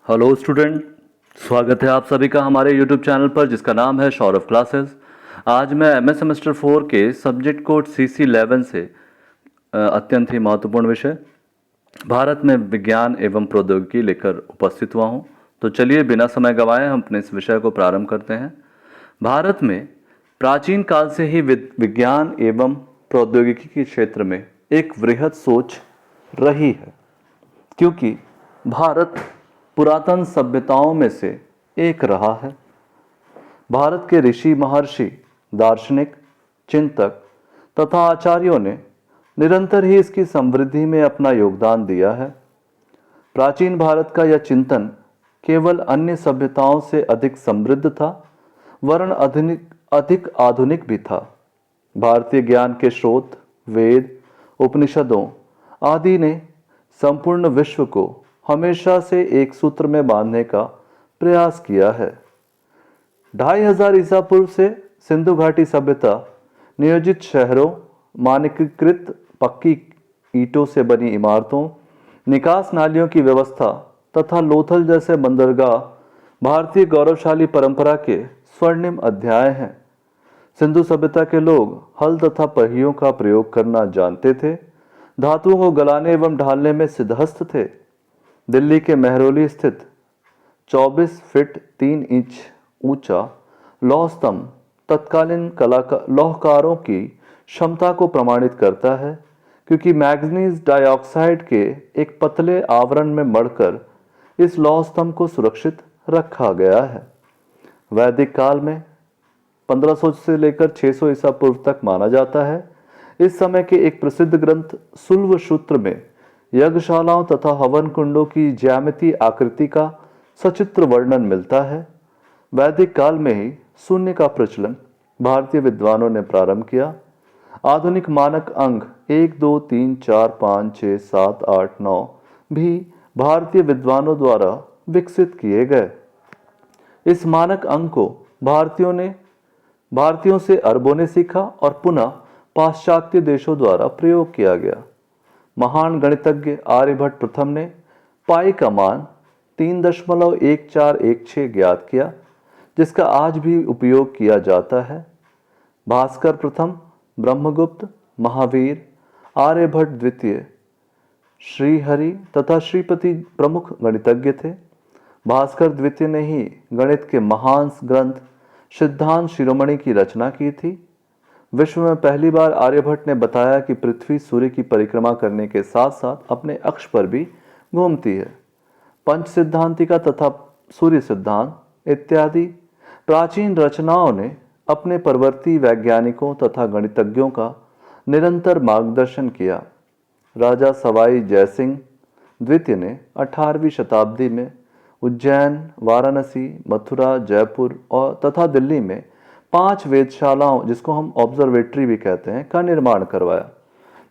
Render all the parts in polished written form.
Hello student. स्वागत है आप सभी का हमारे यूट्यूब चैनल पर जिसका नाम है सौरभ क्लासेस। आज मैं एमए सेमेस्टर 4 के सब्जेक्ट कोड CC11 से अत्यंत ही महत्वपूर्ण विषय भारत में विज्ञान एवं प्रौद्योगिकी लेकर उपस्थित हुआ हूँ। तो चलिए बिना समय गंवाए हम अपने इस विषय को प्रारंभ करते हैं। भारत में प्राचीन काल से ही विज्ञान एवं प्रौद्योगिकी के क्षेत्र में एक वृहद सोच रही है, क्योंकि भारत पुरातन सभ्यताओं में से एक रहा है। भारत के ऋषि महर्षि, दार्शनिक, चिंतक तथा आचार्यों ने निरंतर ही इसकी समृद्धि में अपना योगदान दिया है। प्राचीन भारत का यह चिंतन केवल अन्य सभ्यताओं से अधिक समृद्ध था, वरन अधिक आधुनिक भी था। भारतीय ज्ञान के स्रोत वेद, उपनिषदों आदि ने संपूर्ण विश्व को हमेशा से एक सूत्र में बांधने का प्रयास किया है। 2500 ईसा पूर्व से सिंधु घाटी सभ्यता नियोजित शहरों, मानकीकृत पक्की ईंटों से बनी इमारतों, निकास नालियों की व्यवस्था तथा लोथल जैसे बंदरगाह भारतीय गौरवशाली परंपरा के स्वर्णिम अध्याय हैं। सिंधु सभ्यता के लोग हल तथा पहियों का प्रयोग करना जानते थे, धातुओं को गलाने एवं ढालने में सिद्धहस्त थे। दिल्ली के मेहरौली स्थित 24 फीट 3 इंच ऊंचा लौह स्तंभ तत्कालीन लौहकारों की क्षमता को प्रमाणित करता है, क्योंकि मैग्नीज डाइऑक्साइड के एक पतले आवरण में मढ़कर इस लौह स्तंभ को सुरक्षित रखा गया है। वैदिक काल में 1500 से लेकर 600 ईसा पूर्व तक माना जाता है। इस समय के एक प्रसिद्ध ग्रंथ सुल्व सूत्र में यज्ञशालाओं तथा हवन कुंडों की ज्यामितीय आकृति का सचित्र वर्णन मिलता है। वैदिक काल में ही शून्य का प्रचलन भारतीय विद्वानों ने प्रारंभ किया। आधुनिक मानक अंक 1 2 3 4 5 6 7 8 9 भी भारतीय विद्वानों द्वारा विकसित किए गए। इस मानक अंक को भारतीयों से अरबों ने सीखा और पुनः पाश्चात्य देशों द्वारा प्रयोग किया गया। महान गणितज्ञ आर्यभट्ट प्रथम ने पाई का मान 3.1416 ज्ञात किया, जिसका आज भी उपयोग किया जाता है। भास्कर प्रथम, ब्रह्मगुप्त, महावीर, आर्यभट्ट द्वितीय, श्रीहरि तथा श्रीपति प्रमुख गणितज्ञ थे। भास्कर द्वितीय ने ही गणित के महान ग्रंथ सिद्धांत शिरोमणि की रचना की थी। विश्व में पहली बार आर्यभट्ट ने बताया कि पृथ्वी सूर्य की परिक्रमा करने के साथ साथ अपने अक्ष पर भी घूमती है। पंच सिद्धांतिका तथा सूर्य सिद्धांत इत्यादि प्राचीन रचनाओं ने अपने परवर्ती वैज्ञानिकों तथा गणितज्ञों का निरंतर मार्गदर्शन किया। राजा सवाई जयसिंह द्वितीय ने 18वीं शताब्दी में उज्जैन, वाराणसी, मथुरा, जयपुर और तथा दिल्ली में 5 वेधशालाओं, जिसको हम ऑब्जर्वेटरी भी कहते हैं, का निर्माण करवाया,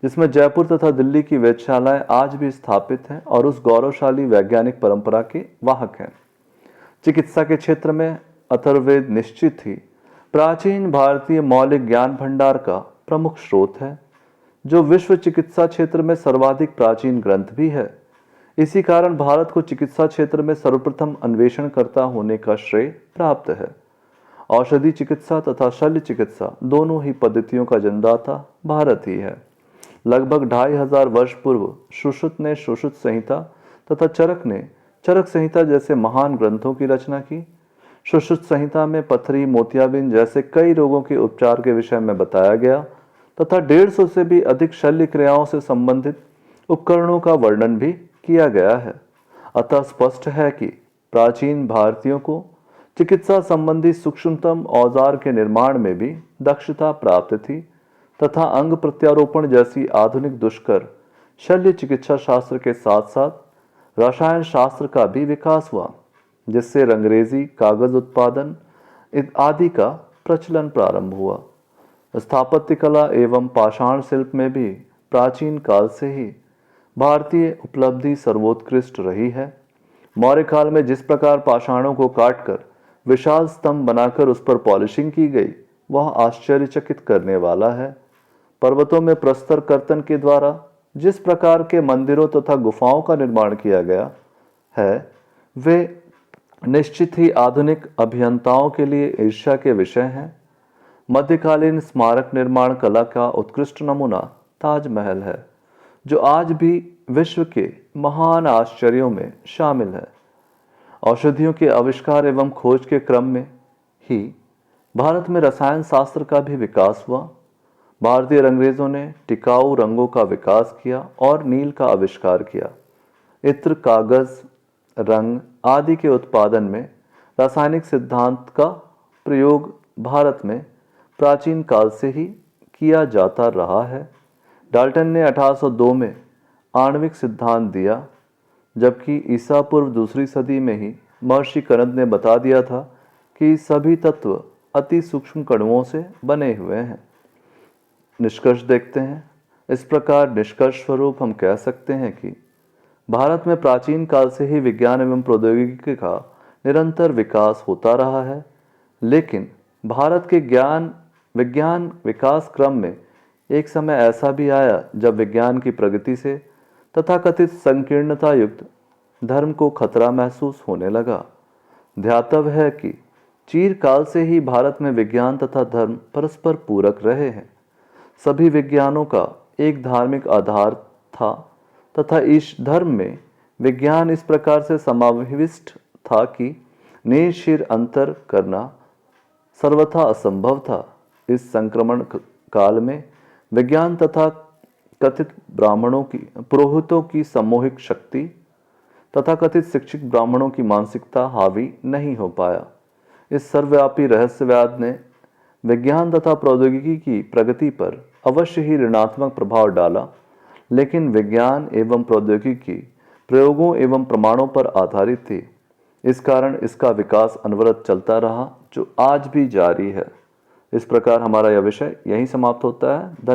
जिसमें जयपुर तथा दिल्ली की वेधशालाएं आज भी स्थापित हैं और उस गौरवशाली वैज्ञानिक परंपरा के वाहक हैं। चिकित्सा के क्षेत्र में अथर्ववेद निश्चित ही प्राचीन भारतीय मौलिक ज्ञान भंडार का प्रमुख स्रोत है, जो विश्व चिकित्सा क्षेत्र में सर्वाधिक प्राचीन ग्रंथ भी है। इसी कारण भारत को चिकित्सा क्षेत्र में सर्वप्रथम अन्वेषणकर्ता होने का श्रेय प्राप्त है। औषधि चिकित्सा तथा शल्य चिकित्सा दोनों ही पद्धतियों का जन्मदाता भारत ही है। लगभग 2500 वर्ष पूर्व सुश्रुत ने सुश्रुत संहिता तथा चरक ने चरक संहिता जैसे महान ग्रंथों की रचना की। सुश्रुत संहिता में पथरी, मोतियाबिंद जैसे कई रोगों के उपचार के विषय में बताया गया तथा 150 से भी अधिक शल्य क्रियाओं से संबंधित उपकरणों का वर्णन भी किया गया है। अतः स्पष्ट है कि प्राचीन भारतीयों को चिकित्सा संबंधी सूक्ष्मतम औजार के निर्माण में भी दक्षता प्राप्त थी तथा अंग प्रत्यारोपण जैसी आधुनिक दुष्कर शल्य चिकित्सा शास्त्र के साथ साथ रसायन शास्त्र का भी विकास हुआ, जिससे रंगरेजी, कागज उत्पादन आदि का प्रचलन प्रारंभ हुआ। स्थापत्य कला एवं पाषाण शिल्प में भी प्राचीन काल से ही भारतीय उपलब्धि सर्वोत्कृष्ट रही है। मौर्य काल में जिस प्रकार पाषाणों को काटकर विशाल स्तंभ बनाकर उस पर पॉलिशिंग की गई, वह आश्चर्यचकित करने वाला है। पर्वतों में प्रस्तर कर्तन के द्वारा जिस प्रकार के मंदिरों तथा गुफाओं का निर्माण किया गया है, वे निश्चित ही आधुनिक अभियंताओं के लिए ईर्ष्या के विषय हैं। मध्यकालीन स्मारक निर्माण कला का उत्कृष्ट नमूना ताजमहल है, जो आज भी विश्व के महान आश्चर्यों में शामिल है। औषधियों के आविष्कार एवं खोज के क्रम में ही भारत में रसायन शास्त्र का भी विकास हुआ। भारतीय अंग्रेजों ने टिकाऊ रंगों का विकास किया और नील का आविष्कार किया। इत्र, कागज, रंग आदि के उत्पादन में रासायनिक सिद्धांत का प्रयोग भारत में प्राचीन काल से ही किया जाता रहा है। डाल्टन ने 1802 में आणविक सिद्धांत दिया, जबकि ईसा पूर्व दूसरी सदी में ही महर्षि कनद ने बता दिया था कि सभी तत्व अति सूक्ष्म कणुओं से बने हुए हैं। निष्कर्ष देखते हैं। इस प्रकार निष्कर्ष स्वरूप हम कह सकते हैं कि भारत में प्राचीन काल से ही विज्ञान एवं प्रौद्योगिकी का निरंतर विकास होता रहा है, लेकिन भारत के विज्ञान विकास क्रम में एक समय ऐसा भी आया जब विज्ञान की प्रगति से तथाकथित संकीर्णता युक्त धर्म को खतरा महसूस होने लगा। ध्यातव्य है कि चिरकाल से ही भारत में विज्ञान तथा धर्म परस्पर पूरक रहे हैं। सभी विज्ञानों का एक धार्मिक आधार था तथा इस धर्म में विज्ञान इस प्रकार से समाविष्ट था कि निशिर अंतर करना सर्वथा असंभव था। इस संक्रमण काल में विज्ञान तथा कथित पुरोहितों की सामूहिक शक्ति तथा कथित शिक्षित ब्राह्मणों की मानसिकता हावी नहीं हो पाया। इस सर्वव्यापी रहस्यवाद ने विज्ञान तथा प्रौद्योगिकी की प्रगति पर अवश्य ही ऋणात्मक प्रभाव डाला, लेकिन विज्ञान एवं प्रौद्योगिकी प्रयोगों एवं प्रमाणों पर आधारित थी। इस कारण इसका विकास अनवरत चलता रहा, जो आज भी जारी है। इस प्रकार हमारा यह विषय यहीं समाप्त होता है। धन्यवाद।